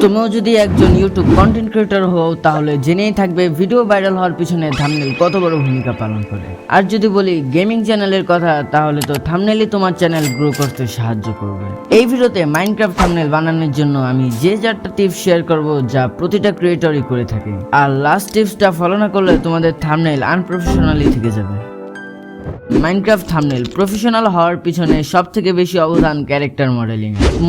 তুমিও যদি একজন ইউটিউব কন্টেন্ট ক্রিয়েটর হও তাহলে জেনেই থাকবে ভিডিও ভাইরাল হওয়ার পিছনে থাম্বনেল কত বড় ভূমিকা পালন করে। আর যদি বলি গেমিং চ্যানেলের কথা, তাহলে তো থাম্বনেলই তোমার চ্যানেল গ্রো করতে সাহায্য করবে। এই ভিডিওতে মাইনক্রাফট থাম্বনেল বানানোর জন্য আমি যে 4টা টিপস শেয়ার করব যা প্রতিটা ক্রিয়েটরই করে থাকে। আর লাস্ট টিপসটা ফলো না করলে তোমাদের থাম্বনেল আনপ্রফেশনালি থেকে যাবে। মাইনক্রাফট থাম্বনেল প্রফেশনাল হওয়ার পিছনে সবথেকে বেশি অবদান ক্যারেক্টার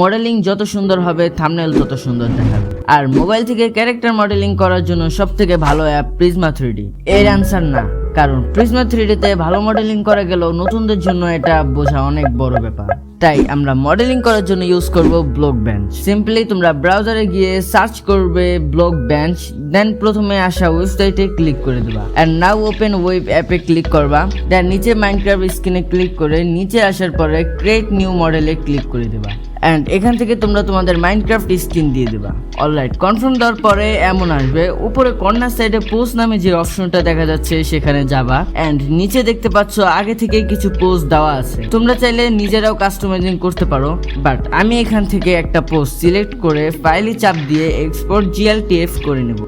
মডেলিং যত সুন্দর হবে থাম্বনেল তত সুন্দর দেখাবে। আর মোবাইল থেকে ক্যারেক্টার মডেলিং করার জন্য সবথেকে ভালো অ্যাপ প্রিজমা 3D। এর অ্যান্সার না, কারণ প্রিজমা 3D তে ভালো মডেলিং করা গেলেও নতুনদের জন্য এটা বোঝা অনেক বড় ব্যাপার। তাই আমরা মডেলিং করার জন্য ইউজ করব ব্লক বেঞ্চ। সিম্পলি তোমরা ব্রাউজারে গিয়ে সার্চ করবে ব্লক বেঞ্চ, দেন প্রথমে আসা ওয়েবসাইটে ক্লিক করে দেবা। এন্ড নাও ওপেন ওয়েব অ্যাপে ক্লিক করবা। দেন নিচে মাইনক্রাফট স্ক্রিনে ক্লিক করে নিচে আসার পরে ক্রিয়েট নিউ মডেলে ক্লিক করে দেবা। এন্ড এখান থেকে তোমরা তোমাদের মাইনক্রাফট স্কিন দিয়ে দেবা। অলরাইট, কনফার্ম দেওয়ার পরে এমন আসবে, উপরে কর্নার সাইডে পোস্ট নামে যে অপশনটা দেখা যাচ্ছে সেখানে যাবা। এন্ড নিচে দেখতে পাচ্ছ আগে থেকে কিছু পোস্ট দেওয়া আছে, তোমরা চাইলে নিজেরাও কাস্টমাইজিং করতে পারো। বাট আমি এখান থেকে একটা পোস্ট সিলেক্ট করে ফাইলে চাপ দিয়ে এক্সপোর্ট GLTF করে নেব।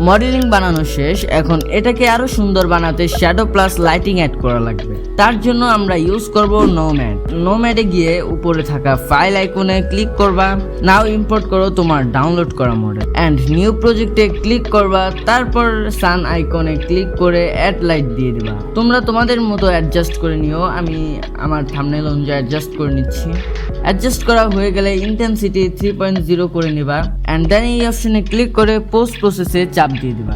মডেলিং বানানো শেষ, এখন এটাকে আরো সুন্দর বানাতে শ্যাডো প্লাস লাইটিং অ্যাড করা লাগবে। তার জন্য আমরা ইউজ করব নোম্যাডে গিয়ে উপরে থাকা ফাইল আইকনে ক্লিক করবা। নাও ইম্পোর্ট করো তোমার ডাউনলোড করা মডেল এন্ড নিউ প্রজেক্টে ক্লিক করবা। তারপর সান আইকনে ক্লিক করে অ্যাড লাইট দিয়ে দিবা। তোমরা তোমাদের মতো অ্যাডজাস্ট করে নিও, আমি আমার থাম্বনেল অনুযায়ী অ্যাডজাস্ট করে নিচ্ছি। অ্যাডজাস্ট করা হয়ে গেলে ইন্টেন্সিটি 3.0 করে নিবা। এন্ড দেন এই অপশনে ক্লিক করে পোস্ট প্রসেসে চাপ দিয়ে দিবা।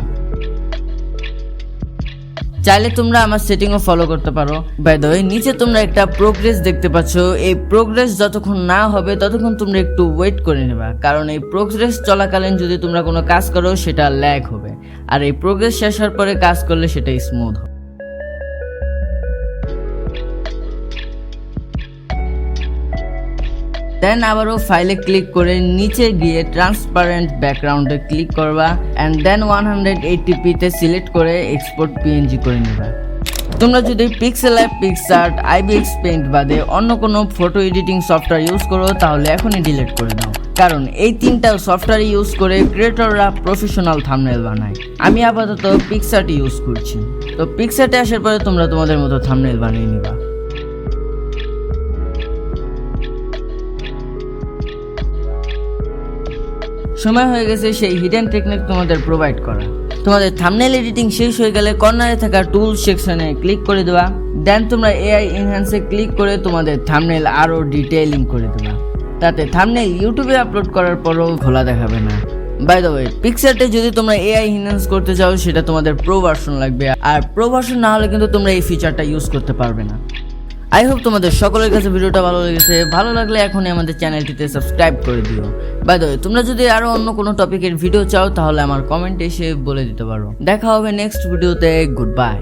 চাইলে তোমরা আমার সেটিংও ফলো করতে পারো। বাই দ্য ওয়ে, নিচে তোমরা একটা প্রোগ্রেস দেখতে পাচ্ছ। এই প্রোগ্রেস যতক্ষণ না হবে ততক্ষণ তোমরা একটু ওয়েট করে নেবা, কারণ এই প্রোগ্রেস চলাকালীন যদি তোমরা কোনো কাজ করো সেটা ল্যাগ হবে, আর এই প্রোগ্রেস শেষ হওয়ার পরে কাজ করলে সেটা স্মুথ হবে। দেন আবারও ফাইলে ক্লিক করে নিচে গিয়ে ট্রান্সপারেন্ট ব্যাকগ্রাউন্ডে ক্লিক করবা। এন্ড দেন 180p তে সিলেক্ট করে এক্সপোর্ট PNG করে নেবা। তোমরা যদি pixel lab, PicsArt, IBX paint বাদে অন্য কোনো ফটো এডিটিং সফটওয়্যার ইউজ করো তাহলে এখনই ডিলিট করে দাও, কারণ এই 3টা সফটওয়্যার ইউজ করে ক্রিয়েটররা প্রফেশনাল থাম্বনেল বানায়। আমি আপাতত পিক্সআর্ট ইউজ করছি। তো পিক্সআর্টে আসার পরে তোমরা তোমাদের মতো থাম্বনেল বানিয়ে নিবা। সময় হয়ে গেছে সেই হিডেন টেকনিক তোমাদের প্রোভাইড করা। তোমাদের থাম্বনেল এডিটিং শেষ হয়ে গেলে কর্নারে থাকা টুল সেকশনে ক্লিক করে দেওয়া। দেন তোমরা AI এনহ্যান্সে ক্লিক করে তোমাদের থাম্বনেল আরো ডিটেইলিং করে দেবা। তাতে থাম্বনেল ইউটিউবে আপলোড করার পরও খোলা দেখাবে না। বাই দ্য ওয়ে, পিক্সআর্টে যদি তোমরা AI এনহ্যান্স করতে চাও সেটা তোমাদের প্রো ভার্সন লাগবে, আর প্রো ভার্সন না হলে কিন্তু তোমরা এই ফিচারটা ইউজ করতে পারবে না। আই হোপ তোমাদের সকলের কাছে ভিডিওটা ভালো লেগেছে। ভালো লাগলে এখনই আমাদের চ্যানেলটিতে সাবস্ক্রাইব করে দিও। বাই দ্য ওয়ে, তোমরা যদি আরো অন্য কোনো টপিকের ভিডিও চাও তাহলে আমার কমেন্টে এসে বলে দিতে পারো। দেখা হবে নেক্সট ভিডিওতে। Good bye.